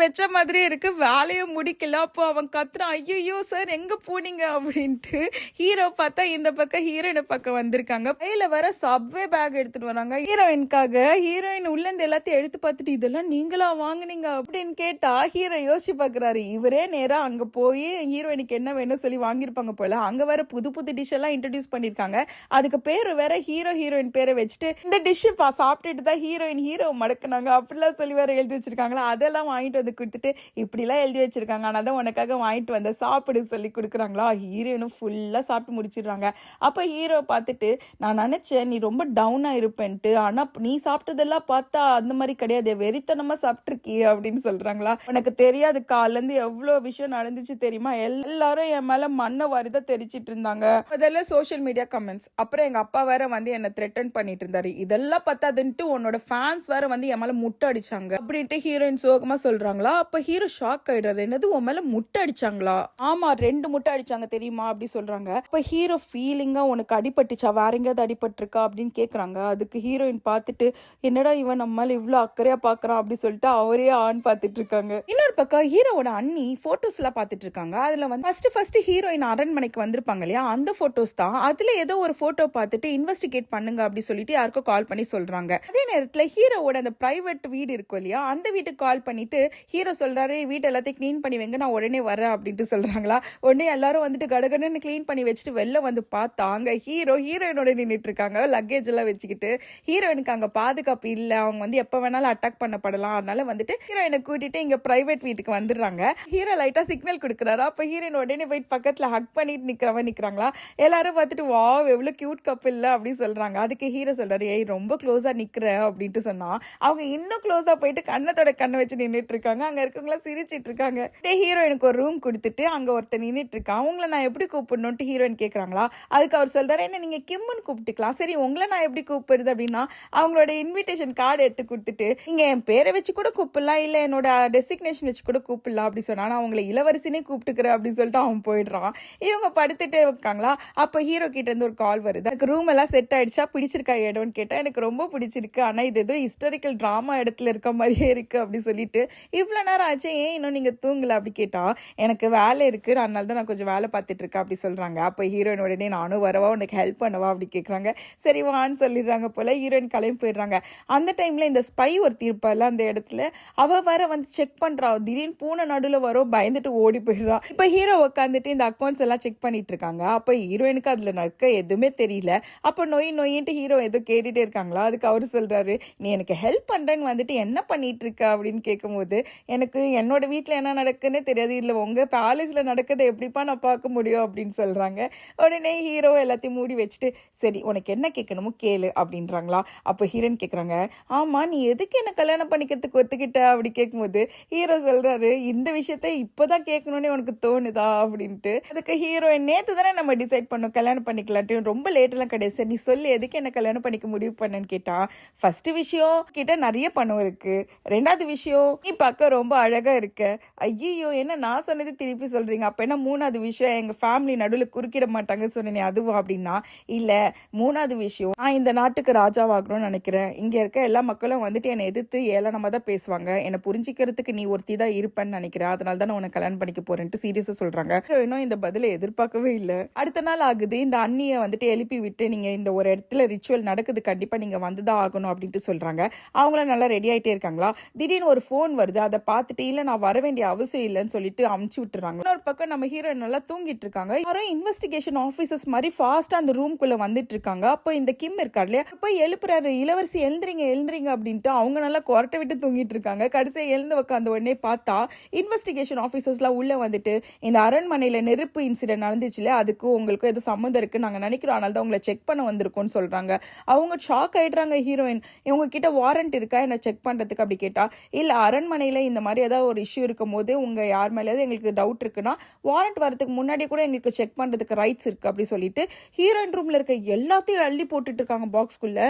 வச்ச மாதிரி இருக்கு, வேலையும் முடிக்கல. அப்போ அவன் கத்துறான், ஐயோ சார் எங்க போனீங்க அப்படின்ட்டு. ஹீரோ பார்த்தா இந்த பக்கம் ஹீரோயின் பக்கம் வந்திருக்காங்க. கையில வர சப்வே பேக் எடுத்துட்டு வராங்க ஹீரோயின்காக. ஹீரோயின் உள்ள இருந்து எல்லாத்தையும் எடுத்து பார்த்துட்டு, இதெல்லாம் நீங்களா வாங்குனீங்க அப்படின்னு கேட்டா ஹீரோ யோசிச்சு பாக்குறாரு. இவரே நேரா அங்க போய் ஹீரோயினுக்கு என்ன வேணும் சொல்லி வாங்கியிருப்பாங்க போல. அங்க வேற புது டிஷ் எல்லாம் இன்ட்ரடியூஸ் பண்ணிருக்காங்க. அதுக்கு பேரு வேற ஹீரோயின் பேரை வச்சுட்டு, இந்த டிஷ் சாப்பிட்டுட்டு தான் ஹீரோ மடக்குனாங்க அப்படிலாம் சொல்லி வேற எழுதி வச்சிருக்காங்களா. அதெல்லாம் வாங்கிட்டு வந்து கொடுத்துட்டு, இப்படிலாம் எழுதி வச்சிருக்காங்க, ஆனா தான் உனக்காக வாங்கிட்டு வந்த, சாப்பிடு சொல்லி கொடுக்குறாங்களா. ஹீரோயினும் ஃபுல்லா சாப்பிட்டு முடிச்சிடுறாங்க. அப்ப ஹீரோ பார்த்துட்டு, நான் நினைச்சேன் நீ ரொம்ப டவுனா இருப்பேன்ட்டு, ஆனா நீ சாப்பிட்டதெல்லாம் பார்த்தா அந்த மாதிரி கிடையாது, வெறித்தனமா சாப்பிட்டுருக்கிய அப்படின்னு சொல்றாங்களா. உனக்கு தெரியாது, காலைல இருந்து எவ்வளவு விஷயம் நடந்துச்சு தெரியுமா, எல்லாரும் என் மேல மண்ணை வாரிதான் தெரிச்சிட்டு இருந்தாங்க. அதெல்லாம் சோசியல் மீடியா கமெண்ட்ஸ். அப்புறம் எங்க அப்பா வேற வந்து என்ன த்ரெட்டன் பண்ணிட்டு இருந்தாரு. இதெல்லாம் பத்தாதுன்ட்டு உன்னோட ஃபேன்ஸ் வேற வந்து என் மேல முட்டை அடிச்சாங்க அப்படின்ட்டு ஹீரோயின் சோகமா சொல்றாங்களா. அப்ப ஹீரோ ஷாக் ஆயிடுறாரு. என்னது, உன் மேல முட்டை அடிச்சாங்களா? ஆமா, 2 முட்டை அடிச்சாங்க தெரியுமா அப்படி சொல்றாங்க. அப்ப ஹீரோ ஃபீலிங்கா, உனக்கு அடிபட்டுச்சா, வேற எங்கேயாவது அடிபட்டிருக்கா அப்படின்னு கேக்குறாங்க. அதுக்கு ஹீரோயின் பார்த்துட்டு, என்னடா இவன் நம்ம மேல இவ்வளவு அக்கறையா பாக்குறான் அப்படி சொல்லிட்டு அவரே ஆன் பார்த்துட்டு இருக்காங்க. இன்னொரு பக்கம் ஹீரோவோட அண்ணி போட்டோஸ் எல்லாம் பார்த்துட்டு இருக்காங்க. அதுல வந்து ஃபர்ஸ்ட் ஹீரோயின் அரண்மனைக்கு வந்திருப்பாங்க இல்லையா, அந்த போட்டோஸ் தான். அதுல ஏதோ ஒரு போட்டோ பார்த்துட்டு இன்வெஸ்டிகேட் பண்ணுங்க அப்படி சொல்லிட்டு யாருக்கோ கால் பண்ணி சொல்றாங்க. அதே நேரத்துல ஹீரோவோட அந்த பிரைவேட் வீடு இருக்கும் இல்லையா, அந்த வீட்டுக்கு கால் பண்ணிட்டு ஹீரோ சொல்றாரு, வீட்டு எல்லாத்தையும் கிளீன் பண்ணி வைங்க, நான் உடனே வரேன் அப்படின்ட்டு சொல்றாங்களா. உடனே எல்லாரும் வந்துட்டு கடகடன்னு கிளீன் பண்ணி வச்சுட்டு வெளில வந்து பார்த்தா அங்க ஹீரோயினோட நின்றுட்டு இருக்காங்க, லக்கேஜ் எல்லாம் வச்சுக்கிட்டு. ஹீரோயினுக்கு அங்க பாதுகாப்பு இல்ல, அவங்க வந்து எப்ப வேணாலும் அட்டாக் பண்ணப்படலாம். அதனால வந்துட்டு ஹீரோயினை கூட்டிட்டு இங்க பிரைவேட் வீட்டுக்கு வந்துடுறாங்க. ஹீரோ லைட்டா சிக்னல் கொடுக்குறாரு. அப்ப ஹீரோயின் உடனே போயிட்டு பக்கத்துல ஹக் பண்ணிட்டு நிக்கிறாங்களா. எல்லாரும் பார்த்துட்டு, வாவ் எவ்வளவு கியூட் கப்பிள் அப்படி சொல்றாங்க. அதுக்கு ஹீரோ சொல்றாரு, ஏய் ரொம்ப க்ளோஸா நிக்கிற அப்படின்ட்டு சொன்னா அவங்க இன்னும் க்ளோஸா போயிட்டு கண்ணை வச்சு நின்றுட்டு இருக்காங்க. அங்க இருக்கவங்களா சிரிச்சிட்டு இருக்காங்க. ஹீரோயினுக்கு ஒரு ரூம் கொடுத்துட்டு அங்க ஒருத்தர் நின்றுட்டு இருக்கான். அவங்கள நான் எப்படி கூப்பிடணும்ட்டு ஹீரோயின் கேக்குறாங்களா. அதுக்கு அவர் சொல்றாரு, என்ன நீங்க கிம்முன்னு கூப்பிட்டுக்கலாம், சரி உங்களை நான் எப்படி கூப்பிடுறது அப்படின்னா அவங்களோட இன்விடேஷன் கார்டு எடுத்து கொடுத்துட்டு, நீங்க என் பேரை வச்சு கூட கூப்பிடலாம், இல்ல என்னோட டெசிக்னேஷன் வச்சு கூட கூப்பிடலாம் அப்படி சொன்னா, நான் அவங்களை இளவரசினே கூப்பிட்டுக்கிறேன் அப்படின்னு சொல்லிட்டு அவன் போயிடுறான். இவங்க படுத்துட்டே இருக்காங்களா. அப்ப ஹீரோ கிட்ட இருந்து ஒரு கால் வருது. எனக்கு ரூம் எல்லாம் செட் ஆயிடுச்சா, பிடிச்சிருக்கா இடம்னு கேட்டா, எனக்கு ரொம்ப பிடிச்சிருக்கு, ஆனா இது ஏதோ ஹிஸ்டரி ஹிஸ்டாரிக்கல் ட்ராமா இடத்துல இருக்க மாதிரியே இருக்கு அப்படி சொல்லிட்டு, இவ்வளோ நேரம் ஆச்சு ஏன் இன்னும் நீங்க தூங்கல அப்படி கேட்டா, எனக்கு வேலை இருக்கு அதனால தான் நான் கொஞ்சம் வேலை பார்த்துட்டு இருக்கேன் அப்படி சொல்றாங்க. அப்போ ஹீரோயின் உடனே நானும் வரவா உனக்கு ஹெல்ப் பண்ணவா அப்படி கேட்குறாங்க. சரி வான்னு சொல்லிடுறாங்க போல. ஹீரோயின் கிளம்பி போயிடுறாங்க. அந்த டைம்ல இந்த ஸ்பை ஒருத்தி இருப்பாள் அந்த இடத்துல, அவ வேற வந்து செக் பண்றா. திடீர்னு பூனை நடுவில் வரும், பயந்துட்டு ஓடி போயிடுறா. இப்போ ஹீரோ உட்காந்துட்டு இந்த அக்கௌண்ட்ஸ் எல்லாம் செக் பண்ணிட்டு இருக்காங்க. அப்போ ஹீரோயினுக்கு அதுல நடக்க எதுவுமே தெரியல. அப்போ நொயின்ட்டு ஹீரோ ஏதோ கேட்டுட்டே இருக்காங்களா. அதுக்கு அவரு சொல்றாரு, நீ எனக்கு ஹெல்ப் பண்றேன்னு வந்துட்டு என்ன பண்ணிட்டு இருக்க அப்படின்னு கேட்கும்போது, எனக்கு என்னோட வீட்டில் என்ன நடக்குன்னே தெரியாது, இல்லை உங்க பேலஸ்ல நடக்கிறத எப்படிப்பா நான் பார்க்க முடியும் அப்படின்னு சொல்றாங்க. உடனே ஹீரோ எல்லாத்தையும் மூடி வச்சுட்டு, சரி உனக்கு என்ன கேட்கணுமோ கேளு அப்படின்றாங்களா. அப்போ ஹீரோயின் கேட்குறாங்க, ஆமா நீ எதுக்கு என்ன கல்யாணம் பண்ணிக்கிறதுக்கு ஒத்துக்கிட்ட அப்படி கேட்கும்போது ஹீரோ சொல்றாரு, இந்த விஷயத்த இப்போதான் கேட்கணும்னு உனக்கு தோணுதா அப்படின்ட்டு. அதுக்கு ஹீரோயின், நேற்று தானே நம்ம டிசைட் பண்ணோம் கல்யாணம் பண்ணிக்கலான்ட்டு, ரொம்ப லேட்டெல்லாம் கிடையாது, சரி நீ சொல்லி எதுக்கு என்ன கல்யாணம் பண்ணிக்க முடிவு பண்ணேன்னு கேட்டா, ஃபர்ஸ்ட் விஷயம் கிட்ட நிறைய பணம் இருக்கு, ரெண்டாவது விஷயம் நீ பார்க்க ரொம்ப அழகா இருக்க. ஐயோ என்ன நான் சொன்னது திருப்பி சொல்றீங்க, அப்ப என்ன மூணாவது விஷயம் எங்க ஃபேமிலி நடுவில் குறுக்கிட மாட்டாங்கன்னு சொன்னேன் அதுவா அப்படின்னா, இல்ல மூணாவது விஷயம் நான் இந்த நாட்டுக்கு ராஜாவாகணும்னு நினைக்கிறேன், இங்க இருக்க எல்லா மக்களும் வந்துட்டு என்னை எதிர்த்து ஏளனமா தான் பேசுவாங்க, என்னை புரிஞ்சிக்கிறதுக்கு நீ ஒருத்தி தான் இருப்பேன்னு நினைக்கிறேன், அதனால தான் நான் உனக்கு கல்யாணம் பண்ணிக்க போறேன்ட்டு சீரியஸா சொல்றாங்க. இன்னும் இந்த பதிலை எதிர்பார்க்கவே இல்லை. அடுத்த நாள் ஆகுது, இந்த அண்ணியை வந்துட்டு எழுப்பி விட்டு, நீங்க இந்த ஒரு இடத்துல ரிச்சுவல் நடக்குது, கண்டிப்பா நீங்க வந்துதான் ஆகணும் அப்படின்ட்டு சொல்றாங்க. அவங்களும் நல்லா ரெடி ஆயிட்டே இருக்காங்களா. திடீர்னு ஒரு ஃபோன் வருது, அதை பார்த்துட்டு இல்ல நான் வர வேண்டிய அவசியம் இல்லைன்னு சொல்லிட்டு அமுச்சு விட்டுறாங்க. இன்னொரு பக்கம் நம்ம ஹீரோயின் நல்லா தூங்கிட்டு இருக்காங்க. யாரும் இன்வெஸ்டிகேஷன் ஆஃபீஸர்ஸ் மாதிரி ஃபாஸ்டா அந்த ரூம்குள்ள வந்துட்டு இருக்காங்க. அப்போ இந்த கிம் இருக்காரு இல்லையா, போய் எழுப்புறாரு, இளவரசி எழுந்துறீங்க அப்படின்ட்டு. அவங்க நல்லா கொரட்டை விட்டு தூங்கிட்டு இருக்காங்க. கடைசியா எழுந்து உட்காந்த உடனே பார்த்தா இன்வெஸ்டிகேஷன் ஆஃபீஸர்ஸ்லாம் உள்ள வந்துட்டு, இந்த அரண்மனையில நெருப்பு இன்சிடென்ட் நடந்துச்சுல, அதுக்கு உங்களுக்கு எதுவும் சம்மந்தம் இருக்கு நாங்க நினைக்கிறோம், அதனால தான் உங்களை செக் பண்ண வந்திருக்கோம்னு சொல்றாங்க. அவங்க ஷாக் ஆயிடுறாங்க. ஹீரோயின், இவங்க கிட்ட வாரண்ட் இருக்கா என்ன செக் பண்றதுக்கு அப்படி கேட்டா, இல்ல அரண்மனையில இந்த மாதிரி ஏதாவது ஒரு இஷ்யூ இருக்கும் போது உங்க யார் மேலேயாவது எங்களுக்கு டவுட் இருக்குன்னா வாரண்ட் வரதுக்கு முன்னாடி கூட எங்களுக்கு செக் பண்றதுக்கு ரைட்ஸ் இருக்கு அப்படி சொல்லிட்டு ஹீரோயின் ரூம்ல இருக்க எல்லாத்தையும் அள்ளி போட்டுட்டு இருக்காங்க பாக்ஸ்குள்ள.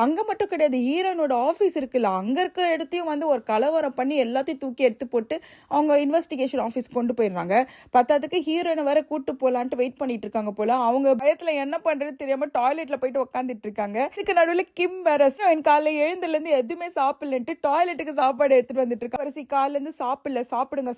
அங்க மட்டும் கிடையாது, ஹீரோயினோட ஆஃபீஸ் இருக்குல்ல, அங்க இருக்க இடத்தையும் வந்து ஒரு கலவரம் பண்ணி எல்லாத்தையும் தூக்கி எடுத்து போட்டு அவங்க இன்வெஸ்டிகேஷன் ஆஃபீஸ் கொண்டு போயிடுறாங்க. பத்தாவதுக்கு ஹீரோயினை வேற கூட்டு போலான்ட்டு வெயிட் பண்ணிட்டு இருக்காங்க போல. அவங்க பயத்துல என்ன பண்றது தெரியாம டாய்லெட்ல போயிட்டு உட்காந்துட்டு இருக்காங்க. இதுக்கு நடுவில் கிம் வேற காலைல எழுந்துல இருந்து எதுவுமே சாப்பிடலன்ட்டு டாய்லெட்டுக்கு சாப்பாடு எடுத்துட்டு வந்துட்டு இருக்காங்க. காலையில இருந்து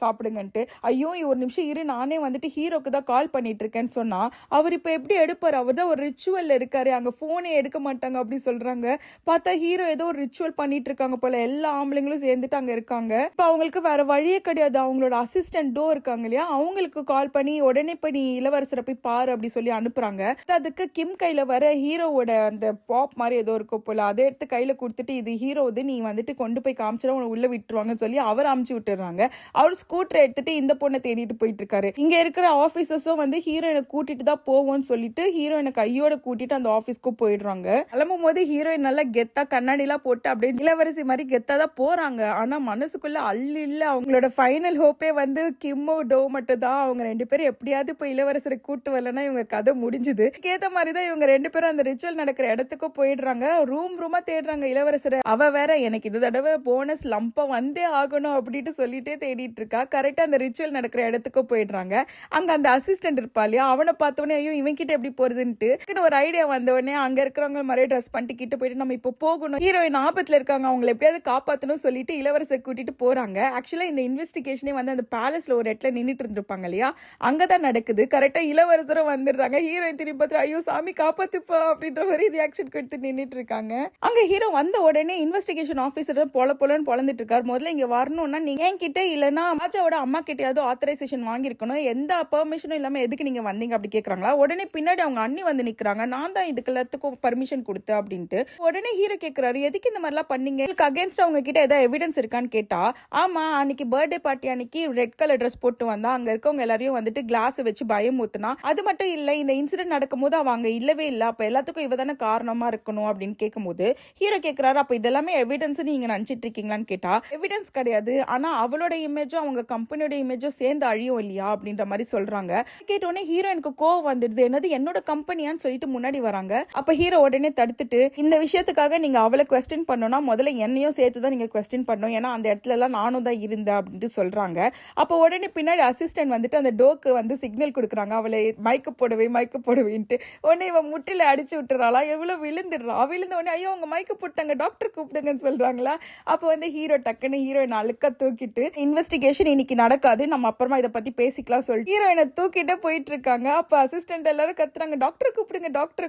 சாப்பிடுங்கன்ட்டு. ஐயோ ஒரு நிமிஷம் இரு, நானே வந்துட்டு ஹீரோக்கு தான் கால் பண்ணிட்டு இருக்கேன்னு சொன்னா, அவர் இப்ப எப்படி எடுப்பாரு, அவர் தான் ஒரு ரிச்சுவல்ல இருக்காரு, அங்க போனே எடுக்க மாட்டாங்க அப்படி சொல்றாங்க. பார்த்தா ஹீரோ ஏதோ ஒரு ரிச்சுவல் பண்ணிட்டு இருக்காங்க போல. எல்லா ஆம்பளைங்களும் சேர்ந்துட்டு அங்க இருக்காங்க. இப்ப அவங்களுக்கு வேற வழியே கிடையாது. அவங்களோட அசிஸ்டன்ட் டோ இருக்காங்க இல்லையா, அவங்களுக்கு கால் பண்ணி உடனே போய் நீ இளவரசரை போய் பாரு அப்படி சொல்லி அனுப்புறாங்க. அதுக்கு கிம் கையில வர ஹீரோவோட அந்த பாப் மாதிரி ஏதோ இருக்கும் போல, அதை எடுத்து கையில கொடுத்துட்டு, இது ஹீரோது, நீ வந்துட்டு கொண்டு போய் காமிச்சா உன உள்ள விட்டுருவாங்கன்னு சொல்லி அவர் அமுச்சு விட்டுறாங்க. அவர் ஸ்கூட்டரை எடுத்துட்டு இந்த பொண்ணை தேடிட்டு போயிட்டு இருக்காரு. இங்க இருக்கிற ஆபீசர்ஸும் வந்து ஹீரோயினை கூட்டிட்டு தான் போவோம்னு சொல்லிட்டு ஹீரோயினை கையோட கூட்டிட்டு அந்த ஆபீஸ்க்கு போயிடுறாங்க. கிளம்பும் போது ஹீரோயின் நல்லா கெத்தா கண்ணாடி எல்லாம் போட்டு அப்படியே இளவரசி மாதிரி கெத்தா தான் போறாங்க. ஆனா மனசுக்குள்ள அள்ளி இல்ல. அவங்களோட ஃபைனல் ஹோப்பே வந்து கிம்மோ டோ மட்டும் தான். அவங்க ரெண்டு பேரும் எப்படியாவது போய் இளவரசரை கூட்டு வரலன்னா இவங்க கதை முடிஞ்சுது. கேட்ட மாதிரிதான் இவங்க ரெண்டு பேரும் அந்த ரிச்சுவல் நடக்கிற இடத்துக்கு போயிடுறாங்க. ரூமா தேடுறாங்க இளவரசரை. அவ வேற எனக்கு இது தடவை போனஸ் லம்பா வந்தே ஆகணும் அப்படின்ட்டு சொல்லிட்டே தேடிட்டு இருக்கா. கரெக்டா அந்த ரிச்சுவல் நடக்கிற இடத்துக்கு போயிடுறாங்க. அங்க அந்த அசிஸ்டன்ட் இருப்பா இல்லையா, அவனை பார்த்தோன்னே ஐயோ இவன் கிட்ட எப்படி போறதுன்ட்டு ஒரு ஐடியா வந்தோடனே அங்க இருக்கிறவங்க மாதிரியே ட்ரெஸ் பண்ணிட்டு கிட்ட போயிட்டு நம்ம இப்போ போகணும், ஹீரோயின் ஆபத்துல இருக்காங்க, அவங்களை எப்படியாவது காப்பாற்றணும் சொல்லிட்டு இளவரசரை கூட்டிட்டு போறாங்க. ஆக்சுவலா இந்த இன்வெஸ்டிகேஷனே வந்து அந்த பேலஸ்ல ஒரு இடத்துல நின்றுட்டு இருந்திருப்பாங்க இல்லையா, அங்கதான் நடக்குது. கரெக்டா இளவரசரும் வந்துடுறாங்க. ஹீரோயின் திரும்பி பார்த்து ஐயோ சாமி காப்பாத்துப்பா அப்படின்ற மாதிரி ரியாக்ஷன் கொடுத்து நின்றுட்டு இருக்காங்க. அங்க ஹீரோ வந்த உடனே இன்வெஸ்டிகேஷன் ஆபீசர் பொலன்னு பொழந்துட்டு இருக்காரு. முதல்ல இங்க வரணும்னா நீங்க என்கிட்ட இல்லைன்னா ராஜாவோட அம்மா கிட்டயாவது ஆத்தரைசேஷன் வாங்கிருக்கணும், எந்த பெர்மிஷனும் இல்லாம எதுக்கு நீங்க வந்தீங்க அப்படி கேக்குறாங்களா. உடனே பின்னாடி அவங்க அண்ணி வந்து நிக்கிறாங்க, நான் தான் இதுக்கு எல்லாத்துக்கும் பர்மிஷன் கொடுத்தேன் அப்படின்ட்டு. உடனே ஹீரோ கேக்குறாரு, எதுக்கு இந்த மாதிரிலாம் பண்ணீங்க, அகேன்ஸ்ட் அவங்க கிட்ட ஏதாவது எவிடன்ஸ் இருக்கான்னு கேட்டா, ஆமா அன்னைக்கு பர்த்டே பார்ட்டி அன்னைக்கு ரெட் கலர் ட்ரெஸ் போட்டு வந்தா, அங்க இருக்கவங்க எல்லாரையும் வந்துட்டு கிளாஸ் வச்சு பயம் ஊத்துனா, அது மட்டும் இல்ல இந்த இன்சிடென்ட் நடக்கும் போது அவங்க இல்லவே இல்ல, அப்ப எல்லாத்துக்கும் இவ தானே காரணமா இருக்கணும் அப்படின்னு கேட்கும்போது ஹீரோ கேக்குறாரு, அப்ப இதெல்லாமே எவிடன்ஸ் நீங்க நினைச்சிட்டு இருக்கீங்களான்னு கேட்டா, எவிடன்ஸ் கிடையாது, ஆனா அவளோட இமேஜும் அவங்க கம்பெனியோட இமேஜும் சேர்ந்து அழியும் இல்லையா அப்படின்ற மாதிரி சொல்றாங்க. கேட்டோடனே ஹீரோயினுக்கு கோவம் வந்துடுது, என்னது என்னோட கம்பெனியான்னு சொல்லிட்டு முன்னாடி வராங்க. அப்ப ஹீரோ உடனே தடுத்துட்டு, இந்த விஷயத்துக்காக நீங்க அவளை குவெஸ்டின் பண்ணோம்னா முதல்ல என்னையும் சேர்த்து தான் நீங்க குவெஸ்டின் பண்ணணும், ஏன்னா அந்த இடத்துல எல்லாம் நானும் தான் இருந்தேன் அப்படின்ட்டு சொல்றாங்க. அப்ப உடனே பின்னாடி அசிஸ்டன்ட் வந்துட்டு அந்த டோக்கு வந்து சிக்னல் கொடுக்குறாங்க, அவளை மயக்க போடுவேன்ட்டு. உடனே இவன் முட்டில அடிச்சு விட்டுறாளா, எவ்வளவு விழுந்துடுறா. விழுந்த உடனே ஐயோ அவங்க மயக்க போட்டாங்க டாக்டர் கூப்பிடுங்கன்னு சொல்றாங்களா. அப்போ வந்து ஹீரோ டக்குன்னு ஹீரோயின் அழுக்க தூக்கிட்டு இன்வெஸ்டிகேஷன் இன்னைக்கு நடக்காது, நம்ம அப்புறமா இதை பத்தி பேசிக்கலாம் சொல்லிட்டு ஹீரோயினை தூக்கிட்டு போயிட்டு இருக்காங்க. அப்ப அசிஸ்டன்ட் எல்லாரும் கத்துறாங்க, டாக்டரை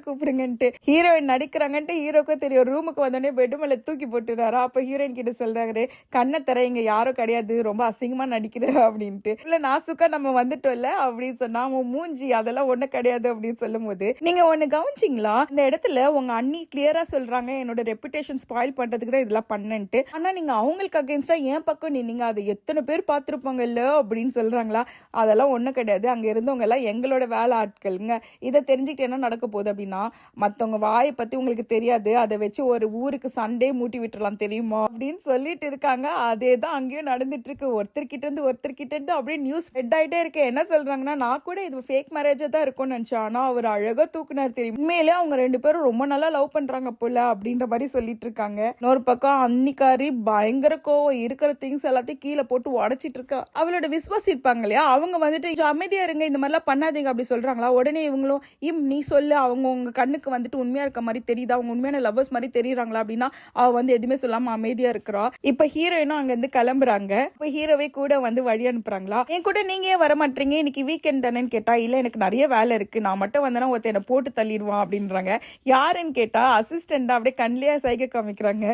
கூப்பிடுங்கன்ட்டு. ஹீரோயின் நடிக்கிறாங்கன்ட்டு ஹீரோக்கும் தெரியும். ரூமுக்கு வந்தோடனே பெட் மேல தூக்கி போட்டுறாரா. அப்ப ஹீரோயின் கிட்ட சொல்றாரு, கண்ணை தர இங்க யாரும் கிடையாது, ரொம்ப அசிங்கமா நடிக்கிற அப்படின்ட்டு. இல்ல நாசுக்கா நம்ம வந்துட்டோம்ல அப்படின்னு சொன்னா, அவன் மூஞ்சி அதெல்லாம் ஒண்ணு கிடையாது அப்படின்னு சொல்லும் போது, நீங்க ஒண்ணு கவனிச்சிங்களா, இந்த இடத்துல உங்க அண்ணி கிளியரா சொல்றாங்க என்னோட ரெப்புடேஷன் ஸ்பாயில் பண்றதுக்கு தான் இதெல்லாம் பண்ணன்ட்டு. ஆனா நீங்க அவங்களுக்கு அகேன்ஸ்டா என் பக்கம் நின்னீங்க, அதை எத்தனை பேர் பார்த்திருப்பாங்க இல்ல அப்படின்னு சொல்றாங்களா. அதெல்லாம் ஒண்ணும் கிடையாது, அங்க இருந்தவங்க எல்லாம் எங்களோட வேலை ஆட்களுங்க. இதை தெரிஞ்சுக்கிட்டு என்ன நடக்க போகுது அப்படின்னா, மத்தவங்க வாயை பத்தி உங்களுக்கு தெரியாது, அதை வச்சு ஒரு ஊருக்கு சண்டே மூட்டி விட்டுறலாம் தெரியுமா அப்படின்னு சொல்லிட்டு இருக்காங்க. அதே தான் அங்கேயும் நடந்துட்டு இருக்கு. ஒருத்தர்கிட்ட இருந்து அப்படியே நியூஸ் ஸ்ப்ரெட் ஆயிட்டே இருக்கு. என்ன சொல்றாங்கன்னா, நான் கூட இது ஃபேக் மேரேஜா தான் இருக்கும்னு நினைச்சேன், ஆனா அவர் அழகா தூக்குனார் தெரியும், உண்மையிலே அவங்க 2 பேரும் ரொம்ப நல்லா லவ் பண்றாங்க போல அப்படின்ற மாதிரி சொல்லிட்டு இருக்காங்க. இன்னொரு பக்கம் அன்னிக்காரி பயங்கர கோவம், இருக்கிற திங்ஸ் எல்லாத்தையும் கீழே போட்டு உடைச்சிட்டு இருக்கா. அவளோட விசுவாசி இருப்பாங்க இல்லையா, அவங்க வந்துட்டு அமைதியா இருங்க, இந்த மாதிரிலாம் பண்ணாதீங்க அப்படி சொல்றாங்களா. உடனே இவங்களும் நீ சொல்லு, அவங்க உங்க கண்ணுக்கு வந்துட்டு உண்மையா இருக்க மாதிரி தெரியுதா, அவங்க உண்மையான லவ்வர்ஸ் மாதிரி தெரியுறாங்களா அப்படின்னா அவ வந்து எதுவுமே சொல்லாம அமைதியா இருக்கிறா. இப்ப ஹீரோயினும் அங்க இருந்து கிளம்புறாங்க. இப்ப ஹீரோவே கூட வந்து வழி அனுப்புறாங்களா. என் கூட நீங்க ஏன் வர மாட்டீங்க, இன்னைக்கு வீக்கெண்ட் தானேன்னு கேட்டா, இல்ல எனக்கு நிறைய வேலை இருக்கு, நான் மட்டும் வந்தேன்னா ஒருத்த என்ன போட்டு தள்ளிடுவான் அப்படின்றாங்க. யாருன்னு கேட்டா அசிஸ்டன்ட் தான், அப்படியே கண்ணிலேயே சைகை காமிக்கிறாங்க.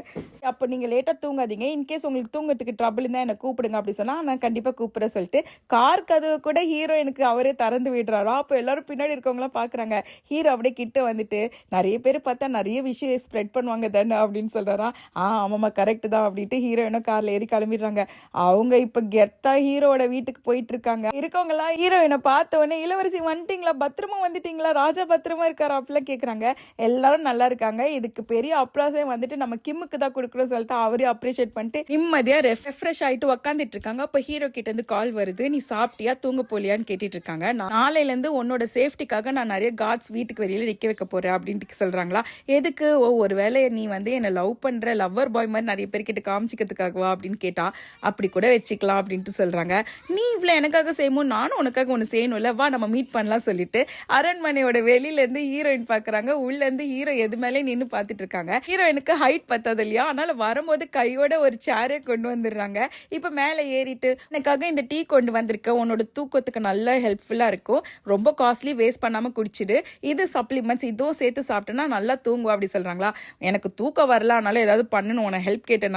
அப்ப நீங்க லேட்டா தூங்காதீங்க, இன்கேஸ் உங்களுக்கு தூங்கறதுக்கு ட்ரபிள் இருந்தா என்ன கூப்பிடுங்க அப்படி சொன்னா நான் கண்டிப்பா கூப்பிடுறேன் சொல்லிட்டு கார் கதவு கூட ஹீரோயினுக்கு அவரே திறந்து விடுறாரோ. அப்ப எல்லாரும் பின்னாடி இருக்கவங்களாம் பாக்குறாங்க. ஹீரோ அப்படியே கிட்ட வந்துட்டு, நிறைய பேர் பார்த்தா நிறைய விஷயம் ஸ்ப்ரெட் பண்ணுவாங்க தானே அப்படின்னு சொல்றாரா. ஆமாமா கரெக்ட் தான் அப்படின்ட்டு ஹீரோயினும் கார்ல ஏறி கிளம்பிடுறாங்க. அவங்க இப்ப கெத்தா ஹீரோட வீட்டுக்கு போயிட்டு இருக்காங்க. இருக்கவங்க எல்லாம் ஹீரோயினை பார்த்த உடனே, இளவரசி வந்துட்டீங்களா, பத்திரமா வந்துட்டீங்களா, ராஜா பத்திரமா இருக்காரு அப்படிலாம் கேக்குறாங்க. எல்லாரும் நல்லா இருக்காங்க. இதுக்கு பெரிய அப்ளாஸே வந்துட்டு நம்ம கிம்முக்கு தான் கொடுக்குறோம் சொல்லிட்டு அவரையும் அப்ரிஷியேட் பண்ணிட்டு நிம்மதியா ரெஃப்ரெஷ் ஆயிட்டு உட்காந்துட்டு இருக்காங்க. அப்ப ஹீரோ கிட்ட இருந்து கால் வருது, நீ சாப்பிட்டியா தூங்க போலியான்னு கேட்டுட்டு இருக்காங்க. நாளையில இருந்து உன்னோட சேஃப்டிக்காக நான் நிறைய கார்ட்ஸ் வீட்டுக்கு வெளியில நிக்க வைக்க போறேன் அப்படின்ட்டு சொல்றாங்களா. எதுக்கு, ஒருவேளை நீ வந்து என்ன லவ் பண்ற லவ்வர் பாய் மாதிரி நிறைய பேர்கிட்ட காமிச்சிக்கிறதுக்காகவா அப்படின்னு கேட்டா, அப்படி கூட வச்சுக்கலாம் அப்படின்ட்டு சொல்றாங்க. நீ இவ்வளவு எனக்காக செய்யணும், நானும் உனக்காக ஒண்ணு செய்யணும்ல, வா நம்ம மீட் பண்ணலாம் சொல்லிட்டு அரண்மனையோட வெளியில இருந்து ஹீரோயின் பாக்குறாங்க. உள்ள இருந்து ஹீரோ எது மேலே நின்னு பாத்துட்டு இருக்காங்க. ஹீரோயினுக்கு ஹைட் பத்தாது இல்லையா, அதனால வரும்போது கையோட ஒரு சேரே கொண்டு வந்துடுறாங்க. இப்ப மேல ஏறிட்டு, எனக்காக இந்த டீ கொண்டு வந்திருக்க, உன்னோட தூக்கத்துக்கு நல்லா ஹெல்ப்ஃபுல்லா இருக்கும், ரொம்ப காஸ்ட்லி, வேஸ்ட் பண்ணாம குடிச்சிடு, இது சப்ளிமெண்ட்ஸ், இதுவும் சேர்த்து சாப்பிட்டேன்னா நல்லா தூங்குவா அப்படி சொல்றாங்களா. எனக்கு தூக்கம் வரல, அதனால ஏதாவது பண்ணணும், உன ஹெல்ப் கேட்டேன்னு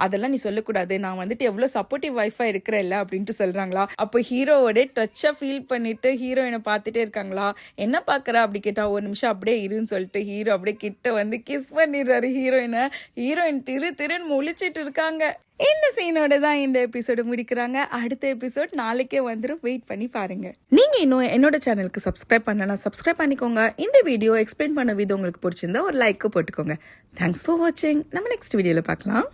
அதெல்லாம் நீ சொல்லக்கூடாது, நான் வந்துட்டு எவ்வளவு சப்போர்ட்டிவ் வைஃபா இருக்கிறேன் அப்படின்ட்டு சொல்றாங்களா. அப்போ ஹீரோவோட டச்சா ஃபீல் பண்ணிட்டு ஹீரோயினை பார்த்துட்டே இருக்காங்களா. என்ன பாக்குற அப்படி கேட்டா, ஒரு நிமிஷம் அப்படியே இருன்னு சொல்லிட்டு ஹீரோ அப்படியே கிட்ட வந்து கிஸ் பண்ணிடுறாரு ஹீரோயினை. ஹீரோயின் திருன்னு முழிச்சிட்டு இருக்காங்க. இந்த சீனோட தான் இந்த எபிசோடு முடிக்கிறாங்க. அடுத்த எபிசோட் நாளைக்கே வந்துடும், வெயிட் பண்ணி பாருங்க. நீங்க இன்னும் என்னோட சேனலுக்கு சப்ஸ்கிரைப் பண்ணனா சப்ஸ்கிரைப் பண்ணிக்கோங்க. இந்த வீடியோ எக்ஸ்பிளைன் பண்ண விதம் உங்களுக்கு பிடிச்சிருந்தா ஒரு லைக் போட்டுக்கோங்க. தேங்க்ஸ் ஃபார் வாட்சிங். நம்ம நெக்ஸ்ட் வீடியோல பார்க்கலாம்.